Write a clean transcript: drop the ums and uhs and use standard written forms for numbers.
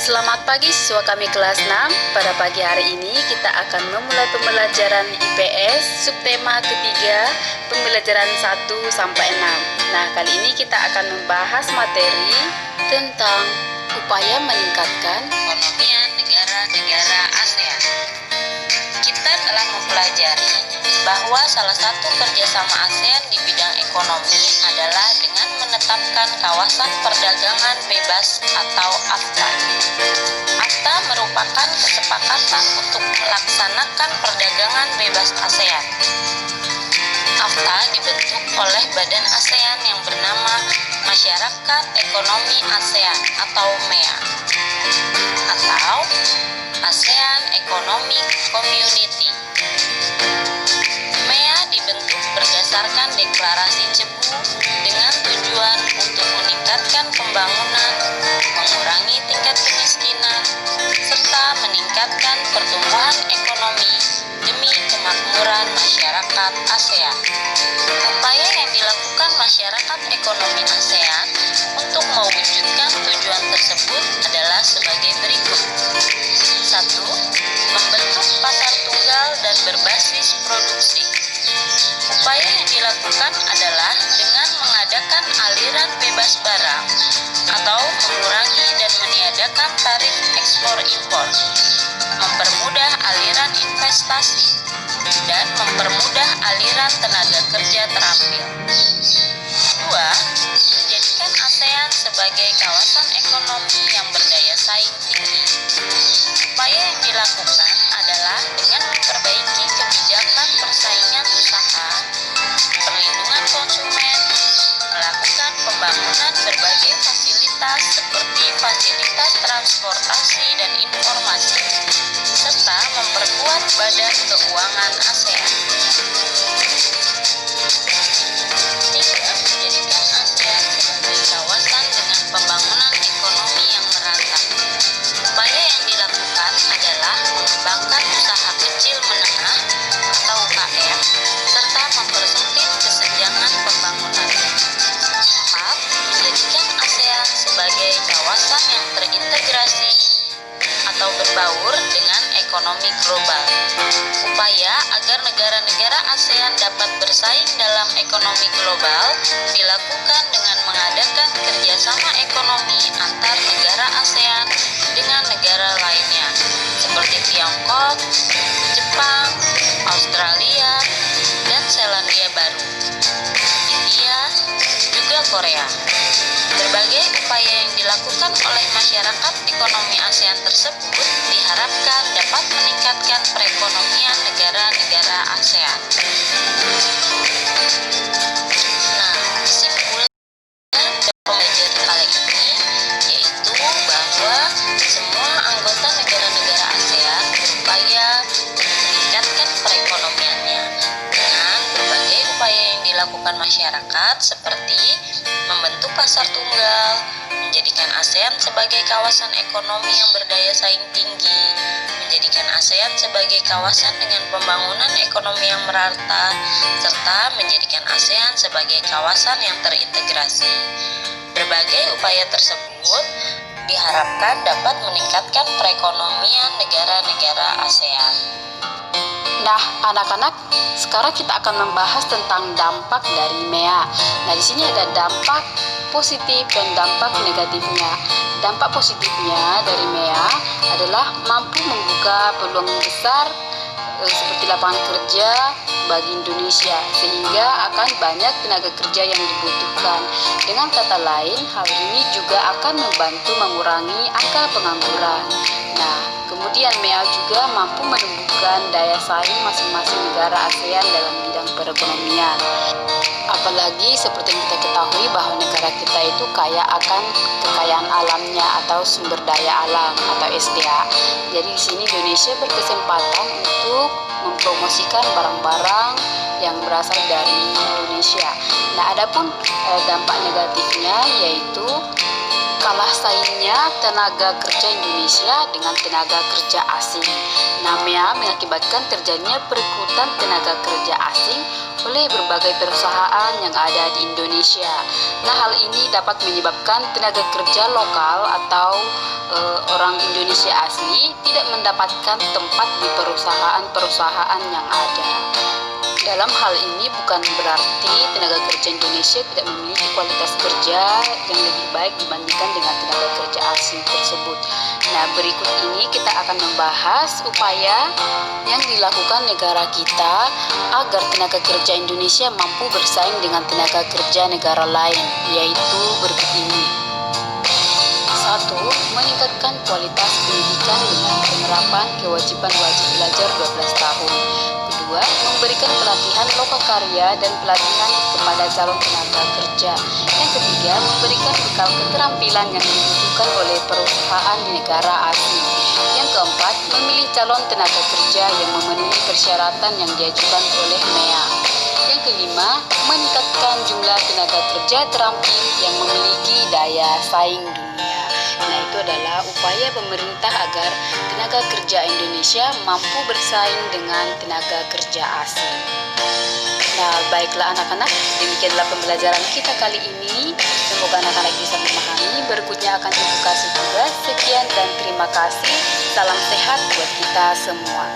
Selamat pagi siswa kami kelas 6. Pada pagi hari ini kita akan memulai pembelajaran IPS subtema ketiga, pembelajaran 1 sampai 6. Nah, kali ini kita akan membahas materi tentang upaya meningkatkan perekonomian negara-negara ASEAN. Kita telah mempelajari bahwa salah satu kerjasama ASEAN di bidang ekonomi adalah dengan menetapkan kawasan perdagangan bebas atau AFTA. AFTA merupakan kesepakatan untuk melaksanakan perdagangan bebas ASEAN. AFTA dibentuk oleh Badan ASEAN yang bernama Masyarakat Ekonomi ASEAN atau MEA atau ASEAN Economic Community. MEA dibentuk berdasarkan deklarasi Cebu dengan tujuan untuk meningkatkan pembangunan, mengurangi tingkat kemiskinan, serta meningkatkan pertumbuhan ekonomi demi kemakmuran masyarakat ASEAN. Upaya yang dilakukan masyarakat ekonomi ASEAN untuk mewujudkan tujuan tersebut adalah sebagai berikut. 1. Membentuk pasar tunggal dan berbasis produksi. Upaya yang dilakukan adalah dengan mengadakan aliran bebas barang atau mengurangi dan meniadakan tarif ekspor-impor, mempermudah aliran investasi, dan mempermudah aliran tenaga kerja terampil. 2. Menjadikan ASEAN sebagai kawasan ekonomi yang berdaya saing tinggi. Upaya yang dilakukan adalah dengan memperbaiki kebijakan persaingan usaha, perlindungan konsumen, melakukan pembangunan berbagai fasilitas seperti fasilitas transportasi dan informasi, serta memperkuat badan keuangan ASEAN. 3. Menjadikan ASEAN sebagai kawasan dengan pembangunan ekonomi yang merata. Upaya yang dilakukan adalah mengembangkan usaha kecil menengah atau UKM, serta mempersempit kesenjangan pembangunan. 4. Menjadikan ASEAN sebagai kawasan yang terintegrasi atau berbaur dengan ekonomi global. Upaya agar negara-negara ASEAN dapat bersaing dalam ekonomi global dilakukan dengan mengadakan kerjasama ekonomi antar negara ASEAN dengan negara lainnya seperti Tiongkok, Jepang, Australia, dan Selandia Baru, India, juga Korea. Berbagai upaya yang dilakukan oleh masyarakat ekonomi ASEAN tersebut diharapkan dapat meningkatkan perekonomian negara-negara ASEAN. Nah, kesimpulan dari pembelajaran kali ini yaitu bahwa semua anggota negara-negara ASEAN berupaya meningkatkan perekonomiannya dengan berbagai upaya yang dilakukan masyarakat seperti membentuk pasar tunggal, menjadikan ASEAN sebagai kawasan ekonomi yang berdaya saing tinggi, menjadikan ASEAN sebagai kawasan dengan pembangunan ekonomi yang merata, serta menjadikan ASEAN sebagai kawasan yang terintegrasi. Berbagai upaya tersebut diharapkan dapat meningkatkan perekonomian negara-negara ASEAN. Nah, anak-anak, sekarang kita akan membahas tentang dampak dari MEA. Nah, di sini ada dampak positif dan dampak negatifnya. Dampak positifnya dari MEA adalah mampu membuka peluang besar seperti lapangan kerja bagi Indonesia, sehingga akan banyak tenaga kerja yang dibutuhkan. Dengan kata lain, hal ini juga akan membantu mengurangi angka pengangguran. Nah, kemudian MEA juga mampu menumbuhkan daya saing masing-masing negara ASEAN dalam bidang perekonomian. Apalagi seperti yang kita ketahui bahwa negara kita itu kaya akan kekayaan alamnya atau sumber daya alam atau SDA. Jadi di sini Indonesia berkesempatan untuk mempromosikan barang-barang yang berasal dari Indonesia. Nah, adapun dampak negatifnya yaitu Kalah saingnya tenaga kerja Indonesia dengan tenaga kerja asing. Namanya mengakibatkan terjadinya perekrutan tenaga kerja asing oleh berbagai perusahaan yang ada di Indonesia. Nah, hal ini dapat menyebabkan tenaga kerja lokal atau orang Indonesia asli tidak mendapatkan tempat di perusahaan-perusahaan yang ada. Dalam hal ini bukan berarti tenaga kerja Indonesia tidak memiliki kualitas kerja yang lebih baik dibandingkan dengan tenaga kerja asing tersebut. Nah, berikut ini kita akan membahas upaya yang dilakukan negara kita agar tenaga kerja Indonesia mampu bersaing dengan tenaga kerja negara lain, yaitu berikut ini. 1. Meningkatkan kualitas pendidikan dengan penerapan kewajiban wajib belajar 12 tahun. Kedua, memberikan pelatihan lokakarya dan pelatihan kepada calon tenaga kerja. Yang ketiga, memberikan bekal keterampilan yang dibutuhkan oleh perusahaan di negara asing. Yang keempat, memilih calon tenaga kerja yang memenuhi persyaratan yang diajukan oleh MEA. Yang kelima, meningkatkan jumlah tenaga kerja terampil yang memiliki daya saing dunia. Nah, itu adalah upaya pemerintah agar tenaga kerja Indonesia mampu bersaing dengan tenaga kerja asing. Nah, baiklah anak-anak, demikianlah pembelajaran kita kali ini. Semoga anak-anak bisa memahami. Berikutnya akan ibu kasih tugas. Sekian dan terima kasih. Salam sehat buat kita semua.